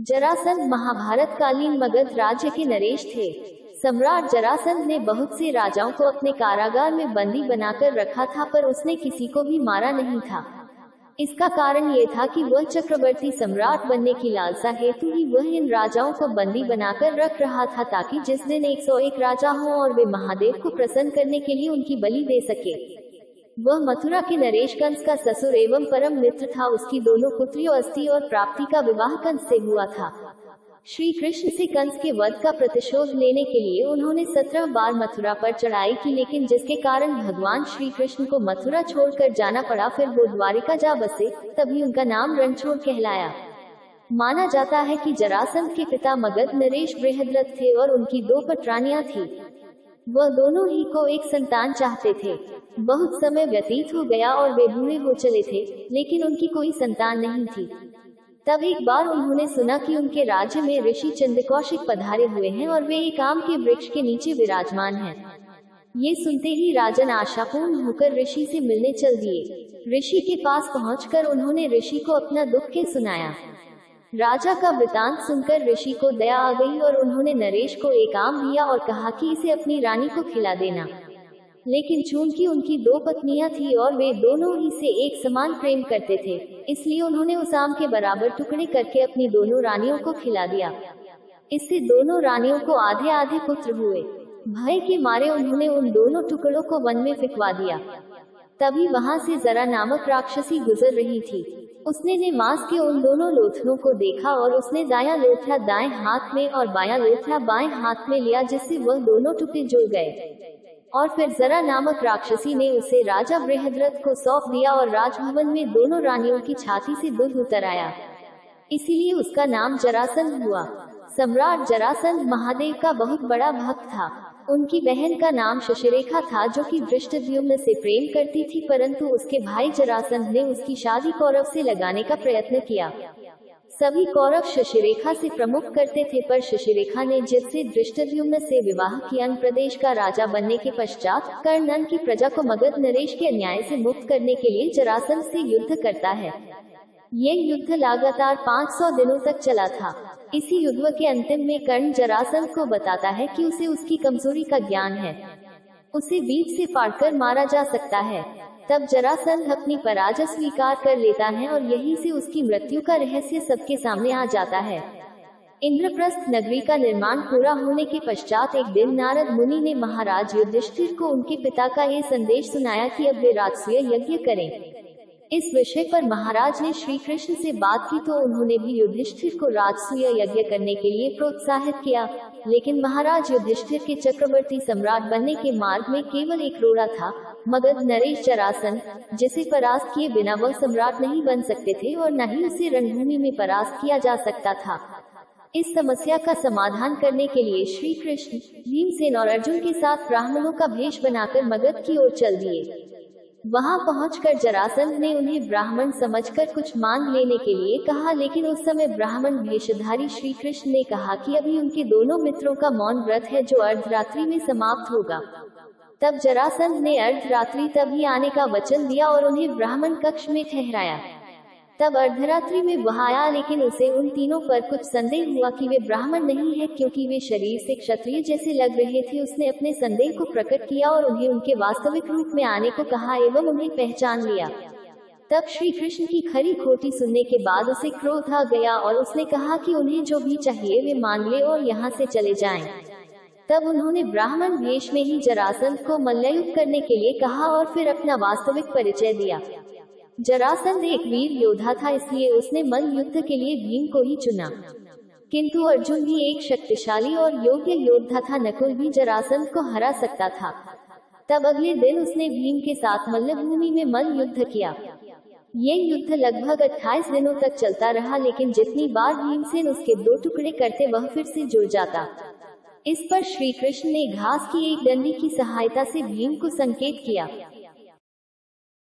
जरासंध महाभारत कालीन मगध राज्य के नरेश थे। सम्राट जरासंध ने बहुत से राजाओं को अपने कारागार में बंदी बनाकर रखा था, पर उसने किसी को भी मारा नहीं था। इसका कारण ये था कि वह चक्रवर्ती सम्राट बनने की लालसा हेतु ही वह इन राजाओं को बंदी बनाकर रख रहा था, ताकि जिस दिन 101 राजा हों और वे महादेव को प्रसन्न करने के लिए उनकी बलि दे सके। वह मथुरा के नरेश कंस का ससुर एवं परम मित्र था। उसकी दोनों पुत्रियों अस्ति और प्राप्ति का विवाह कंस से हुआ था। श्री कृष्ण से कंस के वध का प्रतिशोध लेने के लिए उन्होंने 17 बार मथुरा पर चढ़ाई की, लेकिन जिसके कारण भगवान श्री कृष्ण को मथुरा छोड़कर जाना पड़ा। फिर वो द्वारिका जा बसे, तभी उनका नाम रणछोड़ कहलाया। माना जाता है कि जरासंध के पिता मगध नरेश बृहद्रथ थे और उनकी 2 पटरानियां थी। वह दोनों ही को एक संतान चाहते थे। बहुत समय व्यतीत हो गया और वे बूढ़े हो चले थे, लेकिन उनकी कोई संतान नहीं थी। तब एक बार उन्होंने सुना कि उनके राज्य में ऋषि चंद्रकौशिक पधारे हुए हैं और वे एक आम के वृक्ष के नीचे विराजमान हैं। ये सुनते ही राजन आशापूर्ण होकर ऋषि से मिलने चल दिए। ऋषि के पास पहुंचकर उन्होंने ऋषि को अपना दुख के सुनाया। राजा का वृतांत सुनकर ऋषि को दया आ गई और उन्होंने नरेश को एक आम दिया और कहा कि इसे अपनी रानी को खिला देना। लेकिन चूंकि उनकी 2 पत्नियां थी और वे दोनों ही से एक समान प्रेम करते थे, इसलिए उन्होंने उस आम के बराबर टुकड़े करके अपनी दोनों रानियों को खिला दिया। इससे दोनों रानियों को आधे आधे पुत्र हुए। भय के मारे उन्होंने उन दोनों टुकड़ों को वन में फेंकवा दिया। तभी वहां से जरा नामक राक्षसी गुजर रही थी। उसने ने मांस के उन दोनों लोथड़ों को देखा और उसने दायां लोथड़ा दाएं हाथ में और बायां लोथड़ा बाएं हाथ में लिया, जिससे वह दोनों टुकड़े जुड़ गए। और फिर जरा नामक राक्षसी ने उसे राजा बृहद्रथ को सौंप दिया और राजभवन में दोनों रानियों की छाती से दूध उतर आया। इसीलिए उसका नाम जरासंध हुआ। सम्राट जरासंध महादेव का बहुत बड़ा भक्त था। उनकी बहन का नाम शशिरेखा था, जो कि धृष्टद्युम्न से प्रेम करती थी, परंतु उसके भाई जरासंध ने उसकी शादी कौरव से लगाने का प्रयत्न किया। सभी कौरव शशिरेखा से प्रमुख करते थे, पर शशिरेखा ने जिससे धृष्टद्युम्न से विवाह किया, प्रदेश का राजा बनने के पश्चात कर्ण की प्रजा को मगध नरेश के अन्याय से मुक्त करने के लिए जरासंध से युद्ध करता है। ये युद्ध लगातार 500 दिनों तक चला था। इसी युद्ध के अंतिम में कर्ण जरासंध को बताता है कि उसे उसकी कमजोरी का ज्ञान है, उसे बीच से फाड़कर मारा जा सकता है। तब जरासंध अपनी पराजय स्वीकार कर लेता है और यहीं से उसकी मृत्यु का रहस्य सबके सामने आ जाता है। इंद्रप्रस्थ नगरी का निर्माण पूरा होने के पश्चात एक दिन नारद मुनि ने महाराज युधिष्ठिर को उनके पिता का ये संदेश सुनाया कि अब वे राजसूय यज्ञ करें। इस विषय पर महाराज ने श्री कृष्ण से बात की तो उन्होंने भी युधिष्ठिर को राजसूय यज्ञ करने के लिए प्रोत्साहित किया। लेकिन महाराज युधिष्ठिर के चक्रवर्ती सम्राट बनने के मार्ग में केवल एक रोड़ा था, मगध नरेश जरासंध, जिसे परास्त किए बिना वह सम्राट नहीं बन सकते थे और न ही उसे रणभूमि में परास्त किया जा सकता था। इस समस्या का समाधान करने के लिए श्री कृष्ण भीमसेन और अर्जुन के साथ ब्राह्मणों का भेष बनाकर मगध की ओर चल दिए। वहां पहुंचकर जरासंध ने उन्हें ब्राह्मण समझकर कुछ मांग लेने के लिए कहा, लेकिन उस समय ब्राह्मण भेषधारी श्री कृष्ण ने कहा कि अभी उनके दोनों मित्रों का मौन व्रत है, जो अर्धरात्रि में समाप्त होगा। तब जरासंध ने अर्धरात्रि तभी आने का वचन दिया और उन्हें ब्राह्मण कक्ष में ठहराया। तब अर्धरात्रि में वह आया, लेकिन उसे उन तीनों पर कुछ संदेह हुआ कि वे ब्राह्मण नहीं है, क्योंकि वे शरीर से क्षत्रिय जैसे लग रहे थे। उसने अपने संदेह को प्रकट किया और उन्हें उनके वास्तविक रूप में आने को कहा एवं उन्हें पहचान लिया। तब श्री कृष्ण की खरी खोटी सुनने के बाद उसे क्रोध आ गया और उसने कहा कि उन्हें जो भी चाहिए वे मांग ले और यहाँ से चले जाएं। तब उन्होंने ब्राह्मण वेश में ही जरासंध को मल्लयुद्ध करने के लिए कहा और फिर अपना वास्तविक परिचय दिया। जरासंध एक वीर योद्धा था, इसलिए उसने मल्ल युद्ध के लिए भीम को ही चुना। किंतु अर्जुन भी एक शक्तिशाली और योग्य योद्धा था, नकुल भी जरासंध को हरा सकता था। तब अगले दिन उसने भीम के साथ मल्लभूमि में मल्ल युद्ध किया। ये युद्ध लगभग 28 दिनों तक चलता रहा, लेकिन जितनी बार भीमसेन उसके 2 टुकड़े करते वह फिर से जुड़ जाता। इस पर श्री कृष्ण ने घास की एक डंडी की सहायता से भीम को संकेत किया।